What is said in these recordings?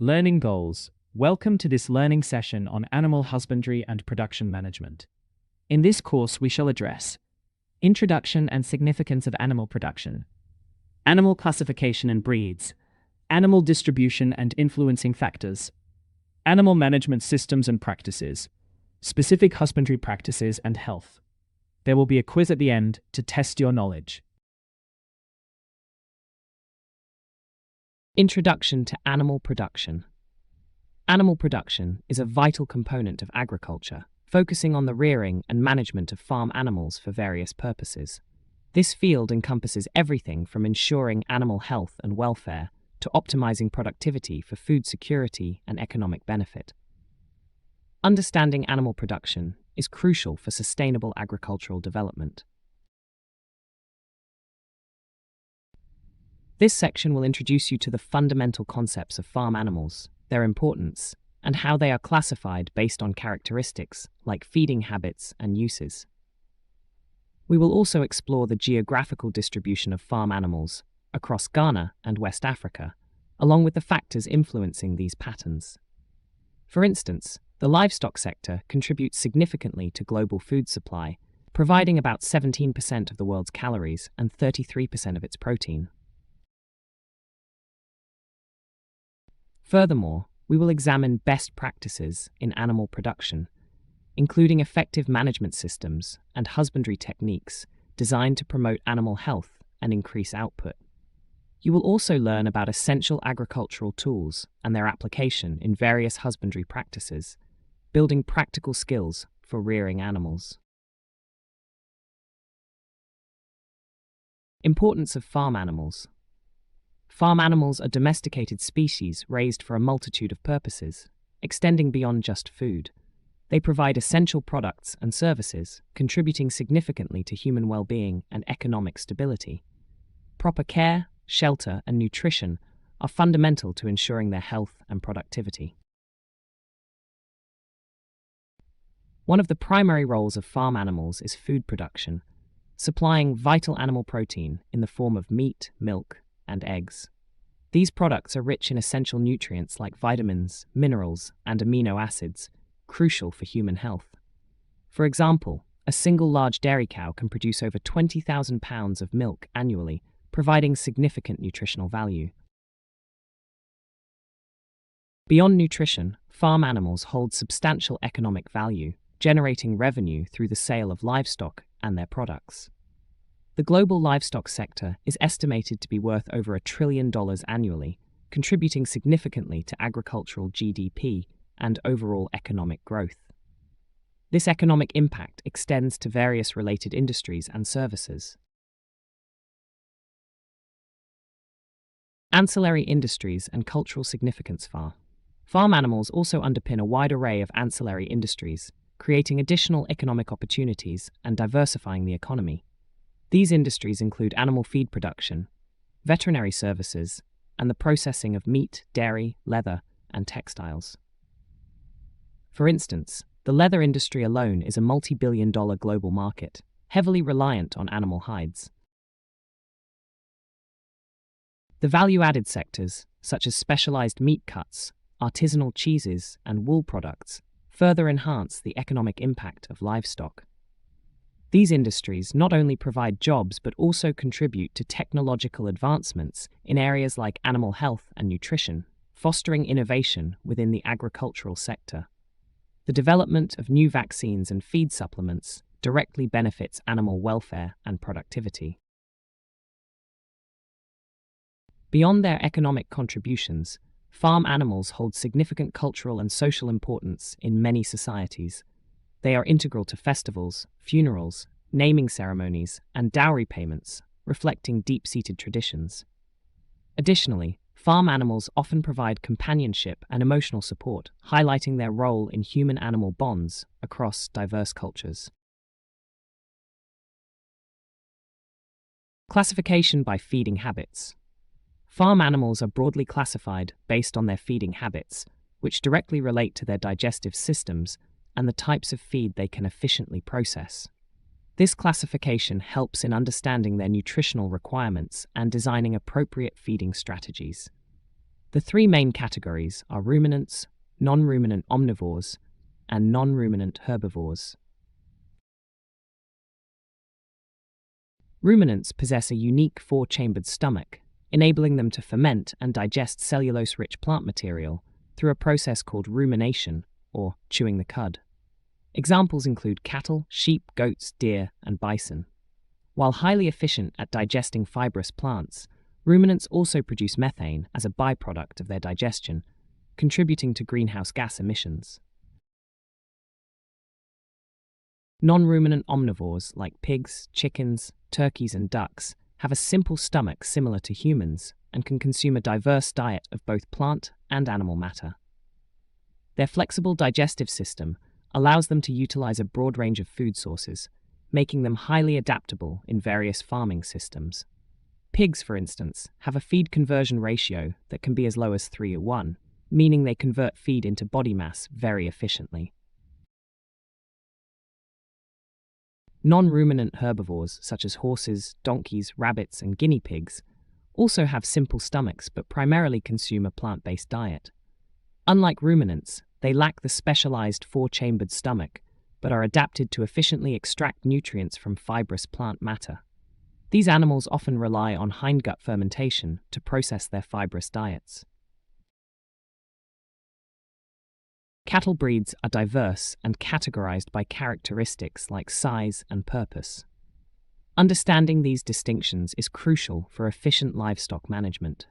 Learning goals. Welcome to this learning session on animal husbandry and production management. In this course, we shall address introduction and significance of animal production, animal classification and breeds, animal distribution and influencing factors, animal management systems and practices, specific husbandry practices and health. There will be a quiz at the end to test your knowledge. Introduction to animal production. Animal production is a vital component of agriculture, focusing on the rearing and management of farm animals for various purposes. This field encompasses everything from ensuring animal health and welfare to optimizing productivity for food security and economic benefit. Understanding animal production is crucial for sustainable agricultural development. This section will introduce you to the fundamental concepts of farm animals, their importance, and how they are classified based on characteristics like feeding habits and uses. We will also explore the geographical distribution of farm animals across Ghana and West Africa, along with the factors influencing these patterns. For instance, the livestock sector contributes significantly to global food supply, providing about 17% of the world's calories and 33% of its protein. Furthermore, we will examine best practices in animal production, including effective management systems and husbandry techniques designed to promote animal health and increase output. You will also learn about essential agricultural tools and their application in various husbandry practices, building practical skills for rearing animals. Importance of farm animals. Farm animals are domesticated species raised for a multitude of purposes, extending beyond just food. They provide essential products and services, contributing significantly to human well-being and economic stability. Proper care, shelter, and nutrition are fundamental to ensuring their health and productivity. One of the primary roles of farm animals is food production, supplying vital animal protein in the form of meat, milk, and eggs. These products are rich in essential nutrients like vitamins, minerals, and amino acids, crucial for human health. For example, a single large dairy cow can produce over 20,000 pounds of milk annually, providing significant nutritional value. Beyond nutrition, farm animals hold substantial economic value, generating revenue through the sale of livestock and their products. The global livestock sector is estimated to be worth over $1 trillion annually, contributing significantly to agricultural GDP and overall economic growth. This economic impact extends to various related industries and services. Ancillary industries and cultural significance. Farm animals also underpin a wide array of ancillary industries, creating additional economic opportunities and diversifying the economy. These industries include animal feed production, veterinary services, and the processing of meat, dairy, leather, and textiles. For instance, the leather industry alone is a multi-billion-dollar global market, heavily reliant on animal hides. The value-added sectors, such as specialized meat cuts, artisanal cheeses, and wool products, further enhance the economic impact of livestock. These industries not only provide jobs but also contribute to technological advancements in areas like animal health and nutrition, fostering innovation within the agricultural sector. The development of new vaccines and feed supplements directly benefits animal welfare and productivity. Beyond their economic contributions, farm animals hold significant cultural and social importance in many societies. They are integral to festivals, funerals, naming ceremonies, and dowry payments, reflecting deep-seated traditions. Additionally, farm animals often provide companionship and emotional support, highlighting their role in human-animal bonds across diverse cultures. Classification by feeding habits. Farm animals are broadly classified based on their feeding habits, which directly relate to their digestive systems and the types of feed they can efficiently process. This classification helps in understanding their nutritional requirements and designing appropriate feeding strategies. The three main categories are ruminants, non-ruminant omnivores, and non-ruminant herbivores. Ruminants possess a unique four-chambered stomach, enabling them to ferment and digest cellulose-rich plant material through a process called rumination, or chewing the cud. Examples include cattle, sheep, goats, deer, and bison. While highly efficient at digesting fibrous plants, ruminants also produce methane as a byproduct of their digestion, contributing to greenhouse gas emissions. Non-ruminant omnivores like pigs, chickens, turkeys, and ducks have a simple stomach similar to humans and can consume a diverse diet of both plant and animal matter. Their flexible digestive system allows them to utilize a broad range of food sources, making them highly adaptable in various farming systems. Pigs, for instance, have a feed conversion ratio that can be as low as 3:1, meaning they convert feed into body mass very efficiently. Non-ruminant herbivores such as horses, donkeys, rabbits, and guinea pigs also have simple stomachs but primarily consume a plant-based diet. Unlike ruminants, they lack the specialized four-chambered stomach but are adapted to efficiently extract nutrients from fibrous plant matter. These animals often rely on hindgut fermentation to process their fibrous diets. Cattle breeds are diverse and categorized by characteristics like size and purpose. Understanding these distinctions is crucial for efficient livestock management.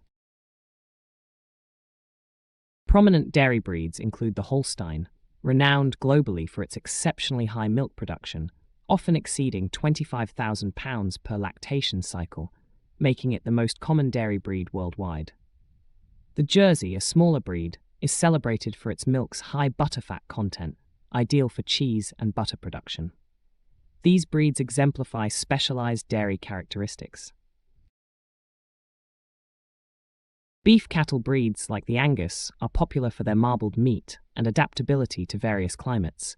Prominent dairy breeds include the Holstein, renowned globally for its exceptionally high milk production, often exceeding 25,000 pounds per lactation cycle, making it the most common dairy breed worldwide. The Jersey, a smaller breed, is celebrated for its milk's high butterfat content, ideal for cheese and butter production. These breeds exemplify specialized dairy characteristics. Beef cattle breeds like the Angus are popular for their marbled meat and adaptability to various climates,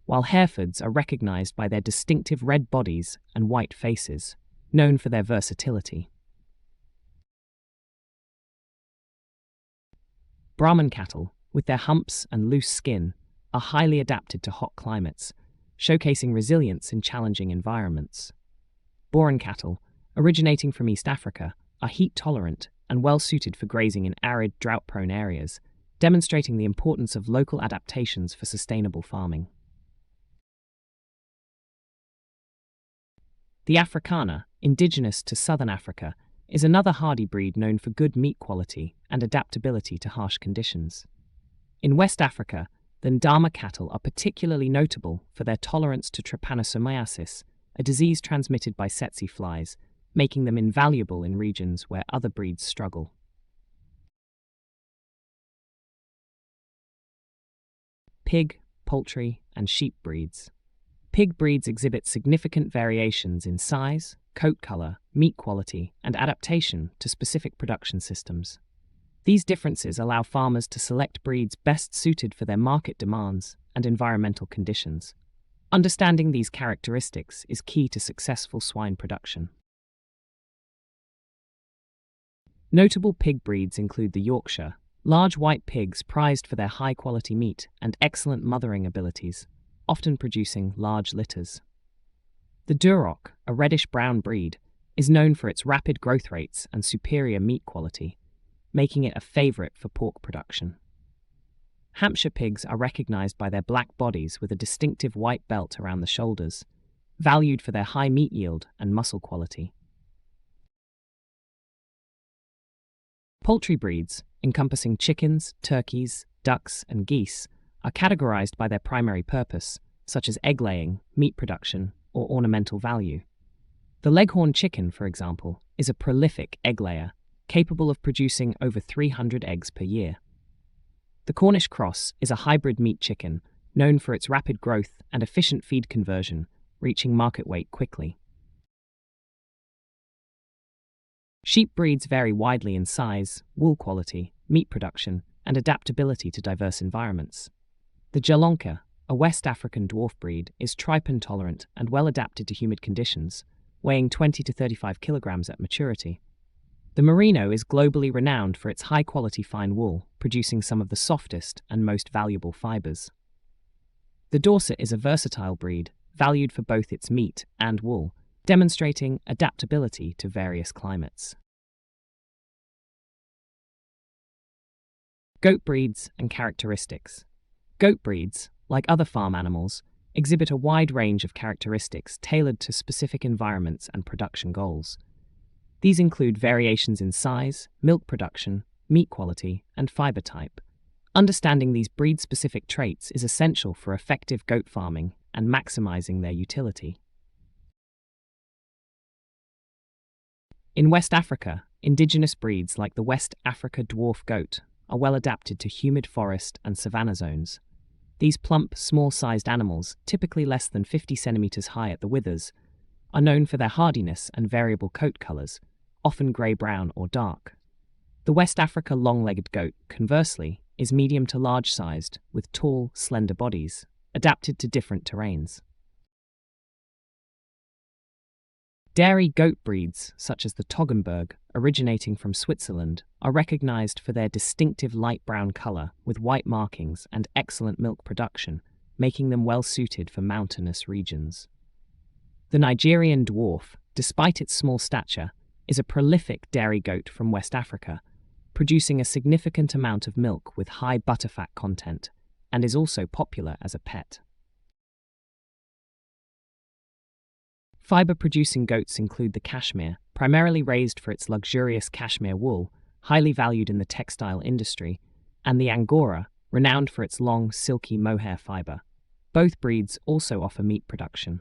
while Herefords are recognized by their distinctive red bodies and white faces, known for their versatility. Brahman cattle, with their humps and loose skin, are highly adapted to hot climates, showcasing resilience in challenging environments. Boran cattle, originating from East Africa, are heat-tolerant and well-suited for grazing in arid, drought-prone areas, demonstrating the importance of local adaptations for sustainable farming. The Afrikaner, indigenous to southern Africa, is another hardy breed known for good meat quality and adaptability to harsh conditions. In West Africa, the Ndama cattle are particularly notable for their tolerance to trypanosomiasis, a disease transmitted by tsetse flies, making them invaluable in regions where other breeds struggle. Pig, poultry, and sheep breeds. Pig breeds exhibit significant variations in size, coat color, meat quality, and adaptation to specific production systems. These differences allow farmers to select breeds best suited for their market demands and environmental conditions. Understanding these characteristics is key to successful swine production. Notable pig breeds include the Yorkshire, large white pigs prized for their high-quality meat and excellent mothering abilities, often producing large litters. The Duroc, a reddish-brown breed, is known for its rapid growth rates and superior meat quality, making it a favorite for pork production. Hampshire pigs are recognized by their black bodies with a distinctive white belt around the shoulders, valued for their high meat yield and muscle quality. Poultry breeds, encompassing chickens, turkeys, ducks, and geese, are categorized by their primary purpose, such as egg-laying, meat production, or ornamental value. The Leghorn chicken, for example, is a prolific egg-layer, capable of producing over 300 eggs per year. The Cornish cross is a hybrid meat chicken, known for its rapid growth and efficient feed conversion, reaching market weight quickly. Sheep breeds vary widely in size, wool quality, meat production, and adaptability to diverse environments. The Jalanka, a West African dwarf breed, is trypan-tolerant and well adapted to humid conditions, weighing 20 to 35 kilograms at maturity. The merino is globally renowned for its high-quality fine wool, producing some of the softest and most valuable fibers. The Dorset is a versatile breed, valued for both its meat and wool, demonstrating adaptability to various climates. Goat breeds and characteristics. Goat breeds, like other farm animals, exhibit a wide range of characteristics tailored to specific environments and production goals. These include variations in size, milk production, meat quality, and fiber type. Understanding these breed-specific traits is essential for effective goat farming and maximizing their utility. In West Africa, indigenous breeds like the West Africa dwarf goat are well adapted to humid forest and savanna zones. These plump, small-sized animals, typically less than 50 centimeters high at the withers, are known for their hardiness and variable coat colors, often grey-brown or dark. The West Africa long-legged goat, conversely, is medium to large-sized, with tall, slender bodies, adapted to different terrains. Dairy goat breeds, such as the Toggenburg, originating from Switzerland, are recognized for their distinctive light brown color with white markings and excellent milk production, making them well-suited for mountainous regions. The Nigerian dwarf, despite its small stature, is a prolific dairy goat from West Africa, producing a significant amount of milk with high butterfat content, and is also popular as a pet. Fiber-producing goats include the cashmere, primarily raised for its luxurious cashmere wool, highly valued in the textile industry, and the Angora, renowned for its long, silky mohair fiber. Both breeds also offer meat production.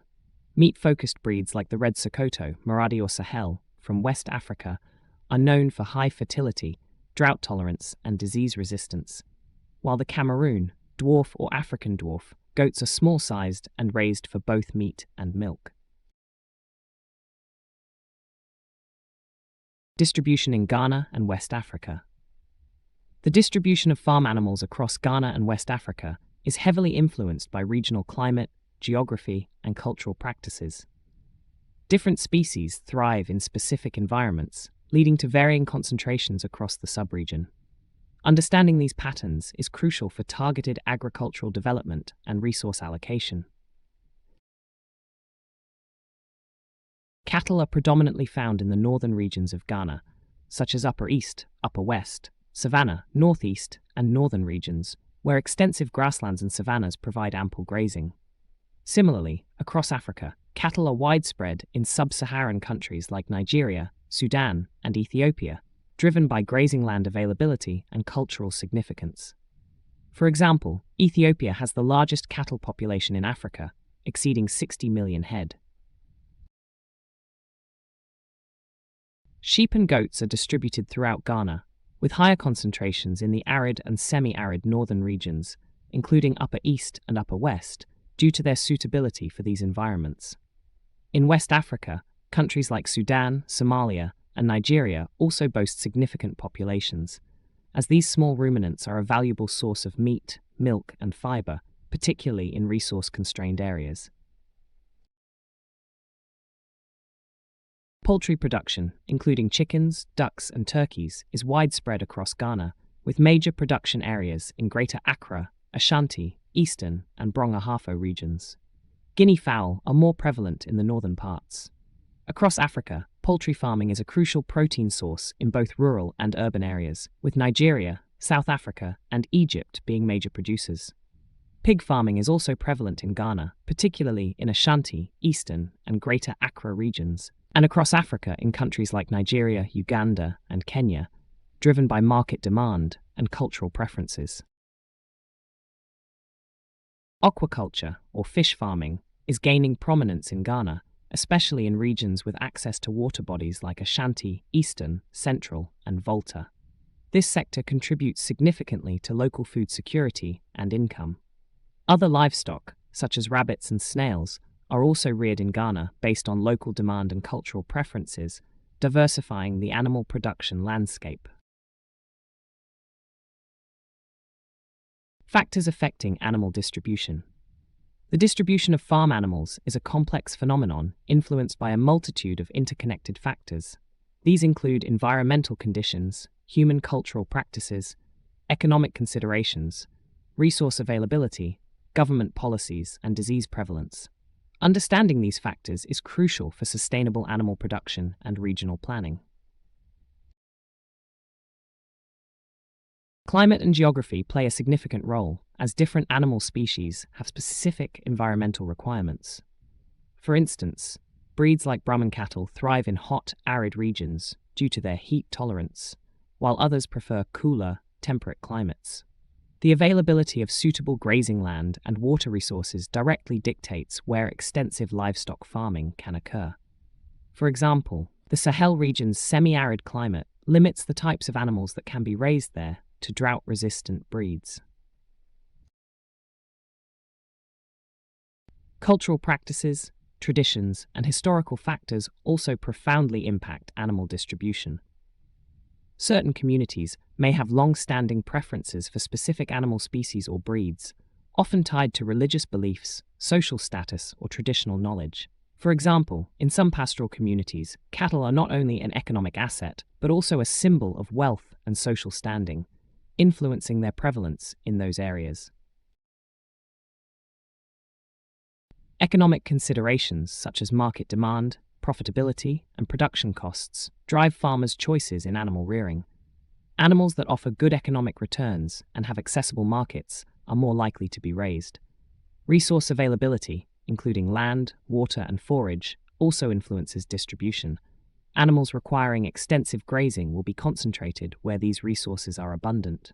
Meat-focused breeds like the Red Sokoto, Maradi or Sahel, from West Africa, are known for high fertility, drought tolerance, and disease resistance, while the Cameroon, dwarf or African dwarf, goats are small-sized and raised for both meat and milk. Distribution in Ghana and West Africa. The distribution of farm animals across Ghana and West Africa is heavily influenced by regional climate, geography, and cultural practices. Different species thrive in specific environments, leading to varying concentrations across the subregion. Understanding these patterns is crucial for targeted agricultural development and resource allocation. Cattle are predominantly found in the northern regions of Ghana, such as Upper East, Upper West, Savannah, Northeast, and northern regions, where extensive grasslands and savannas provide ample grazing. Similarly, across Africa, cattle are widespread in sub-Saharan countries like Nigeria, Sudan, and Ethiopia, driven by grazing land availability and cultural significance. For example, Ethiopia has the largest cattle population in Africa, exceeding 60 million head. Sheep and goats are distributed throughout Ghana, with higher concentrations in the arid and semi-arid northern regions, including Upper East and Upper West, due to their suitability for these environments. In West Africa, countries like Sudan, Somalia, and Nigeria also boast significant populations, as these small ruminants are a valuable source of meat, milk, and fiber, particularly in resource-constrained areas. Poultry production, including chickens, ducks, and turkeys, is widespread across Ghana, with major production areas in Greater Accra, Ashanti, Eastern, and Brong-Ahafo regions. Guinea fowl are more prevalent in the northern parts. Across Africa, poultry farming is a crucial protein source in both rural and urban areas, with Nigeria, South Africa, and Egypt being major producers. Pig farming is also prevalent in Ghana, particularly in Ashanti, Eastern, and Greater Accra regions, and across Africa in countries like Nigeria, Uganda, and Kenya, driven by market demand and cultural preferences. Aquaculture, or fish farming, is gaining prominence in Ghana, especially in regions with access to water bodies like Ashanti, Eastern, Central, and Volta. This sector contributes significantly to local food security and income. Other livestock, such as rabbits and snails, are also reared in Ghana based on local demand and cultural preferences, diversifying the animal production landscape. Factors affecting animal distribution. The distribution of farm animals is a complex phenomenon influenced by a multitude of interconnected factors. These include environmental conditions, human cultural practices, economic considerations, resource availability, government policies, and disease prevalence. Understanding these factors is crucial for sustainable animal production and regional planning. Climate and geography play a significant role, as different animal species have specific environmental requirements. For instance, breeds like Brahman cattle thrive in hot, arid regions due to their heat tolerance, while others prefer cooler, temperate climates. The availability of suitable grazing land and water resources directly dictates where extensive livestock farming can occur. For example, the Sahel region's semi-arid climate limits the types of animals that can be raised there to drought-resistant breeds. Cultural practices, traditions, and historical factors also profoundly impact animal distribution. Certain communities may have long-standing preferences for specific animal species or breeds, often tied to religious beliefs, social status, or traditional knowledge. For example, in some pastoral communities, cattle are not only an economic asset, but also a symbol of wealth and social standing, influencing their prevalence in those areas. Economic considerations such as market demand, profitability, and production costs drive farmers' choices in animal rearing. Animals that offer good economic returns and have accessible markets are more likely to be raised. Resource availability, including land, water, and forage, also influences distribution. Animals requiring extensive grazing will be concentrated where these resources are abundant.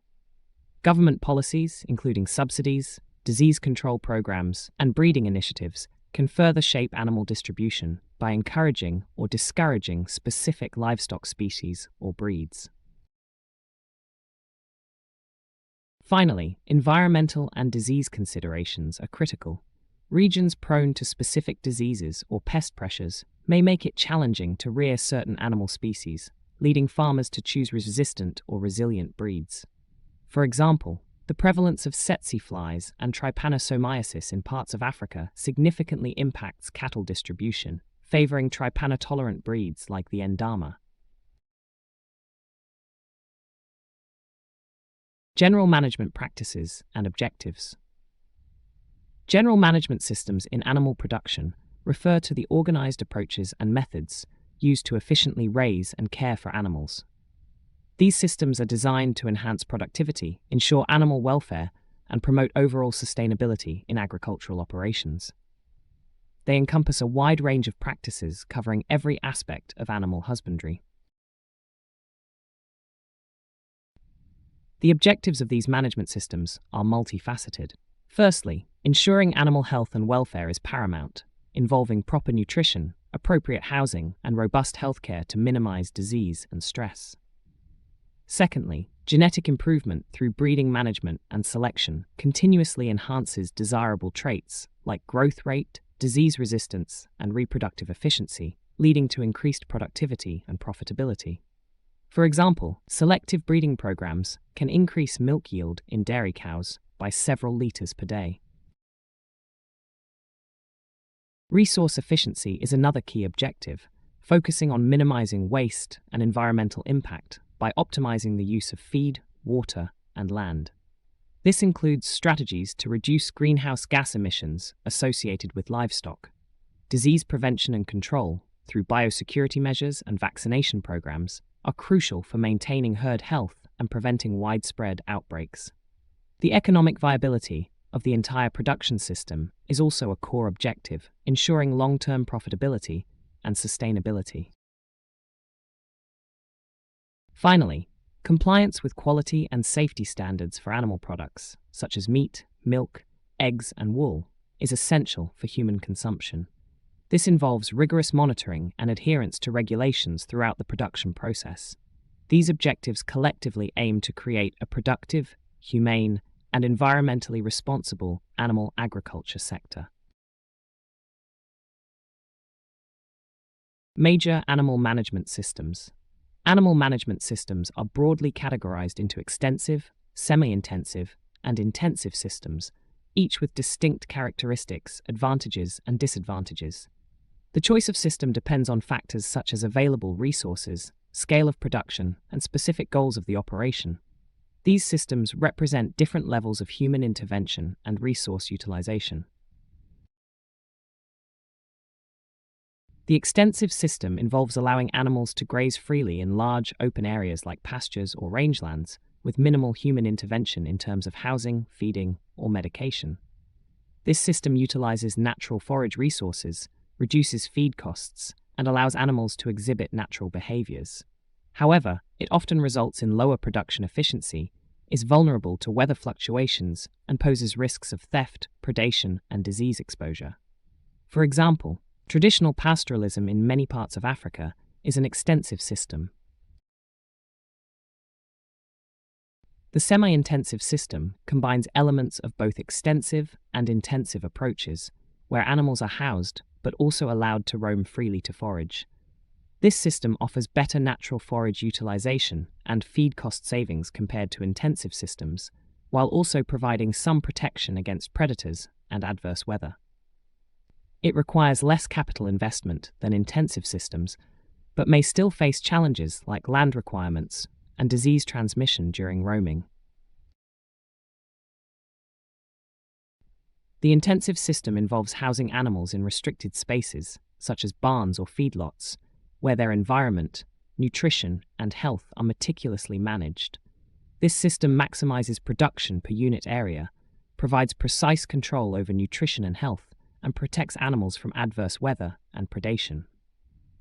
Government policies, including subsidies, disease control programs, and breeding initiatives, can further shape animal distribution by encouraging or discouraging specific livestock species or breeds. Finally, environmental and disease considerations are critical. Regions prone to specific diseases or pest pressures may make it challenging to rear certain animal species, leading farmers to choose resistant or resilient breeds. For example, the prevalence of tsetse flies and trypanosomiasis in parts of Africa significantly impacts cattle distribution, favoring trypanotolerant breeds like the endama. General management practices and objectives. General management systems in animal production refer to the organized approaches and methods used to efficiently raise and care for animals. These systems are designed to enhance productivity, ensure animal welfare, and promote overall sustainability in agricultural operations. They encompass a wide range of practices covering every aspect of animal husbandry. The objectives of these management systems are multifaceted. Firstly, ensuring animal health and welfare is paramount, involving proper nutrition, appropriate housing, and robust healthcare to minimize disease and stress. Secondly, genetic improvement through breeding management and selection continuously enhances desirable traits like growth rate, disease resistance, and reproductive efficiency, leading to increased productivity and profitability. For example, selective breeding programs can increase milk yield in dairy cows by several liters per day. Resource efficiency is another key objective, focusing on minimizing waste and environmental impact by optimizing the use of feed, water, and land. This includes strategies to reduce greenhouse gas emissions associated with livestock, disease prevention and control through biosecurity measures and vaccination programs are crucial for maintaining herd health and preventing widespread outbreaks. The economic viability of the entire production system is also a core objective, ensuring long-term profitability and sustainability. Finally, compliance with quality and safety standards for animal products, such as meat, milk, eggs, and wool, is essential for human consumption. This involves rigorous monitoring and adherence to regulations throughout the production process. These objectives collectively aim to create a productive, humane, and environmentally responsible animal agriculture sector. Major animal management systems. Animal management systems are broadly categorized into extensive, semi-intensive, and intensive systems, each with distinct characteristics, advantages, and disadvantages. The choice of system depends on factors such as available resources, scale of production, and specific goals of the operation. These systems represent different levels of human intervention and resource utilization. The extensive system involves allowing animals to graze freely in large, open areas like pastures or rangelands, with minimal human intervention in terms of housing, feeding, or medication. This system utilizes natural forage resources, reduces feed costs, and allows animals to exhibit natural behaviors. However, it often results in lower production efficiency, is vulnerable to weather fluctuations, and poses risks of theft, predation, and disease exposure. For example, traditional pastoralism in many parts of Africa is an extensive system. The semi-intensive system combines elements of both extensive and intensive approaches, where animals are housed but also allowed to roam freely to forage. This system offers better natural forage utilization and feed cost savings compared to intensive systems, while also providing some protection against predators and adverse weather. It requires less capital investment than intensive systems, but may still face challenges like land requirements and disease transmission during roaming. The intensive system involves housing animals in restricted spaces, such as barns or feedlots, where their environment, nutrition, and health are meticulously managed. This system maximizes production per unit area, provides precise control over nutrition and health, and protects animals from adverse weather and predation.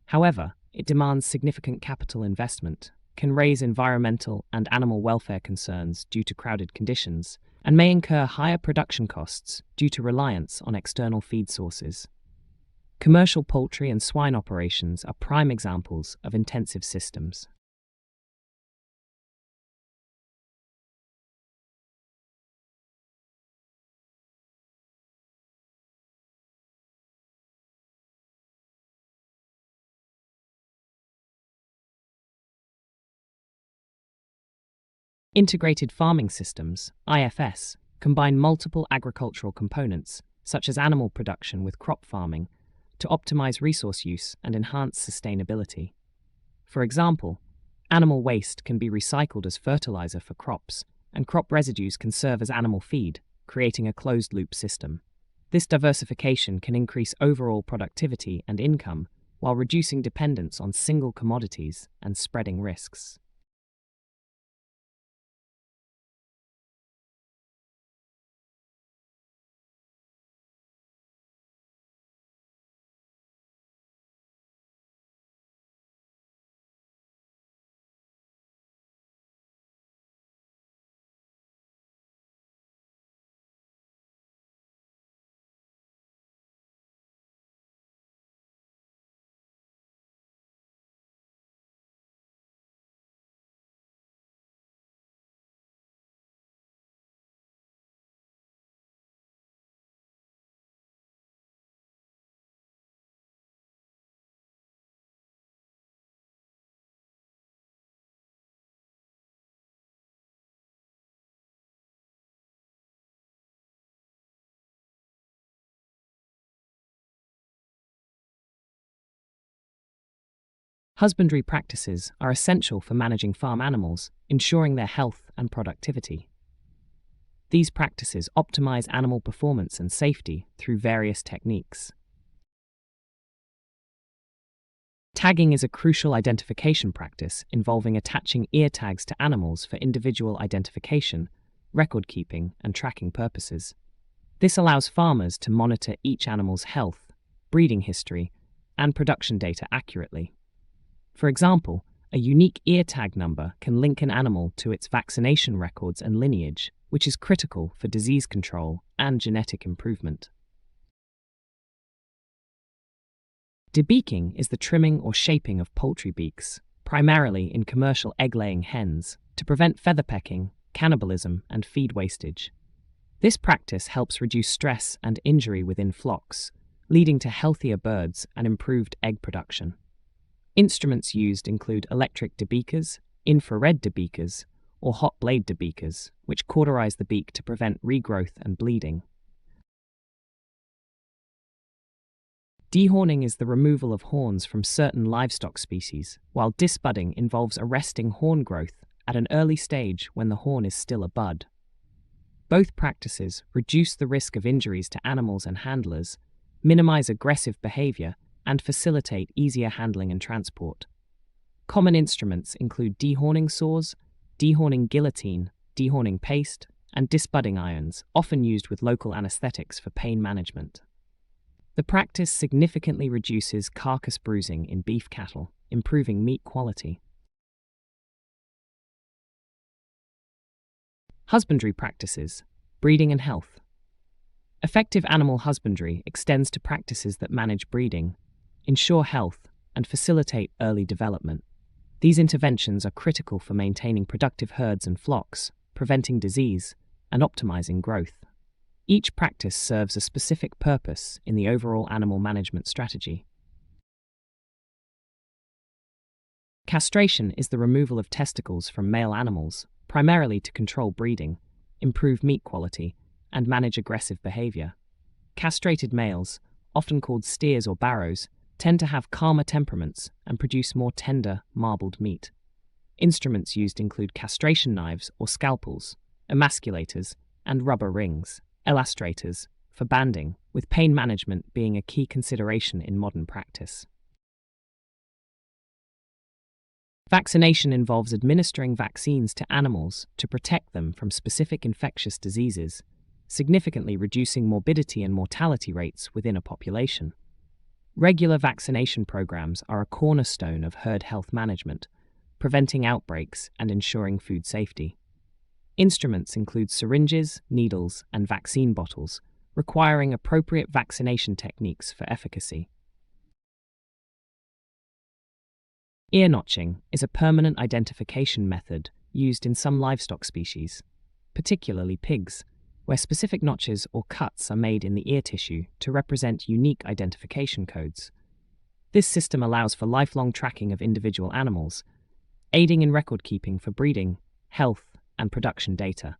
However, it demands significant capital investment, can raise environmental and animal welfare concerns due to crowded conditions, and may incur higher production costs due to reliance on external feed sources. Commercial poultry and swine operations are prime examples of intensive systems. Integrated farming systems, IFS, combine multiple agricultural components, such as animal production with crop farming, to optimize resource use and enhance sustainability. For example, animal waste can be recycled as fertilizer for crops, and crop residues can serve as animal feed, creating a closed-loop system. This diversification can increase overall productivity and income while reducing dependence on single commodities and spreading risks. Husbandry practices are essential for managing farm animals, ensuring their health and productivity. These practices optimize animal performance and safety through various techniques. Tagging is a crucial identification practice involving attaching ear tags to animals for individual identification, record keeping, and tracking purposes. This allows farmers to monitor each animal's health, breeding history, and production data accurately. For example, a unique ear tag number can link an animal to its vaccination records and lineage, which is critical for disease control and genetic improvement. Debeaking is the trimming or shaping of poultry beaks, primarily in commercial egg-laying hens, to prevent feather pecking, cannibalism, and feed wastage. This practice helps reduce stress and injury within flocks, leading to healthier birds and improved egg production. Instruments used include electric debeakers, infrared debeakers, or hot blade debeakers, which cauterize the beak to prevent regrowth and bleeding. Dehorning is the removal of horns from certain livestock species, while disbudding involves arresting horn growth at an early stage when the horn is still a bud. Both practices reduce the risk of injuries to animals and handlers, minimize aggressive behavior, and facilitate easier handling and transport. Common instruments include dehorning saws, dehorning guillotine, dehorning paste, and disbudding irons, often used with local anesthetics for pain management. The practice significantly reduces carcass bruising in beef cattle, improving meat quality. Husbandry practices, breeding and health. Effective animal husbandry extends to practices that manage breeding, ensure health, and facilitate early development. These interventions are critical for maintaining productive herds and flocks, preventing disease, and optimizing growth. Each practice serves a specific purpose in the overall animal management strategy. Castration is the removal of testicles from male animals, primarily to control breeding, improve meat quality, and manage aggressive behavior. Castrated males, often called steers or barrows, tend to have calmer temperaments and produce more tender, marbled meat. Instruments used include castration knives or scalpels, emasculators, and rubber rings, elastrators, for banding, with pain management being a key consideration in modern practice. Vaccination involves administering vaccines to animals to protect them from specific infectious diseases, significantly reducing morbidity and mortality rates within a population. Regular vaccination programs are a cornerstone of herd health management, preventing outbreaks and ensuring food safety. Instruments include syringes, needles, and vaccine bottles, requiring appropriate vaccination techniques for efficacy. Ear notching is a permanent identification method used in some livestock species, particularly pigs, where specific notches or cuts are made in the ear tissue to represent unique identification codes. This system allows for lifelong tracking of individual animals, aiding in record keeping for breeding, health, and production data.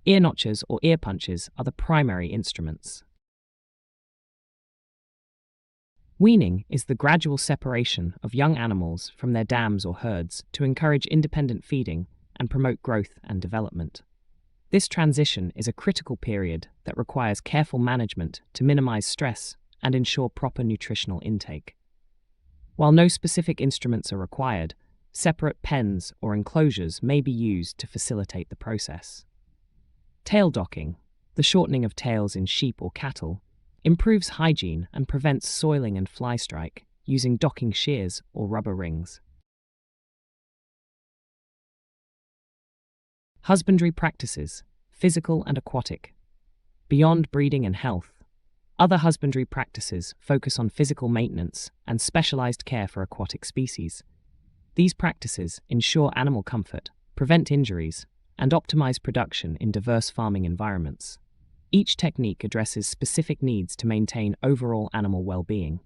Ear notches or ear punches are the primary instruments. Weaning is the gradual separation of young animals from their dams or herds to encourage independent feeding and promote growth and development. This transition is a critical period that requires careful management to minimize stress and ensure proper nutritional intake. While no specific instruments are required, separate pens or enclosures may be used to facilitate the process. Tail docking, the shortening of tails in sheep or cattle, improves hygiene and prevents soiling and fly strike using docking shears or rubber rings. Husbandry practices, physical and aquatic. Beyond breeding and health, other husbandry practices focus on physical maintenance and specialized care for aquatic species. These practices ensure animal comfort, prevent injuries, and optimize production in diverse farming environments. Each technique addresses specific needs to maintain overall animal well-being.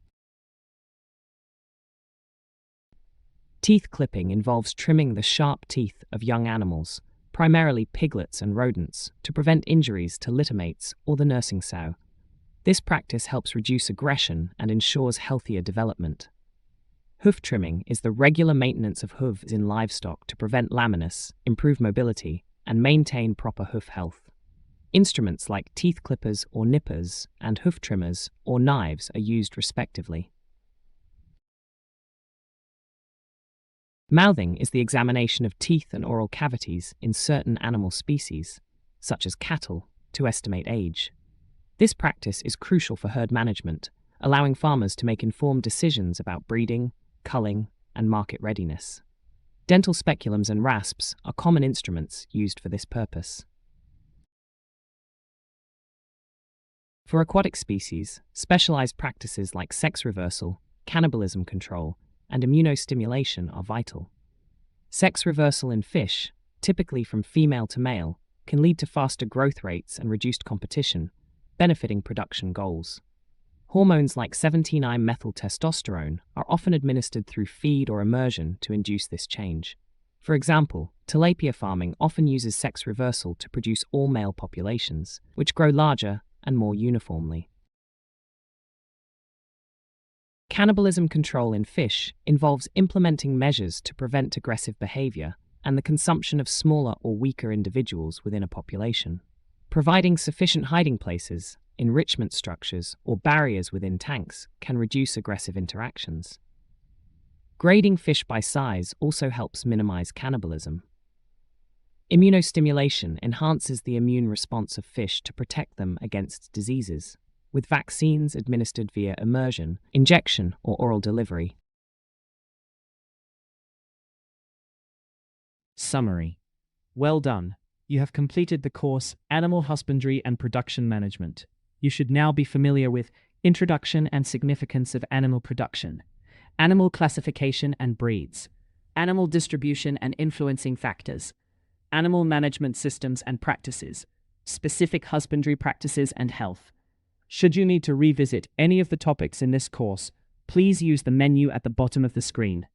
Teeth clipping involves trimming the sharp teeth of young animals, primarily piglets and rodents, to prevent injuries to littermates or the nursing sow. This practice helps reduce aggression and ensures healthier development. Hoof trimming is the regular maintenance of hooves in livestock to prevent laminus, improve mobility, and maintain proper hoof health. Instruments like teeth clippers or nippers and hoof trimmers or knives are used respectively. Mouthing is the examination of teeth and oral cavities in certain animal species, such as cattle, to estimate age. This practice is crucial for herd management, allowing farmers to make informed decisions about breeding, culling, and market readiness. Dental speculums and rasps are common instruments used for this purpose. For aquatic species, specialized practices like sex reversal, cannibalism control, and immunostimulation are vital. Sex reversal in fish, typically from female to male, can lead to faster growth rates and reduced competition, benefiting production goals. Hormones like 17-methyltestosterone are often administered through feed or immersion to induce this change. For example, tilapia farming often uses sex reversal to produce all male populations, which grow larger and more uniformly. Cannibalism control in fish involves implementing measures to prevent aggressive behavior and the consumption of smaller or weaker individuals within a population. Providing sufficient hiding places, enrichment structures, or barriers within tanks can reduce aggressive interactions. Grading fish by size also helps minimize cannibalism. Immunostimulation enhances the immune response of fish to protect them against diseases, with vaccines administered via immersion, injection, or oral delivery. Summary. Well done. You have completed the course Animal Husbandry and Production Management. You should now be familiar with Introduction and Significance of Animal Production, Animal Classification and Breeds, Animal Distribution and Influencing Factors, Animal Management Systems and Practices, Specific Husbandry Practices and Health. Should you need to revisit any of the topics in this course, please use the menu at the bottom of the screen.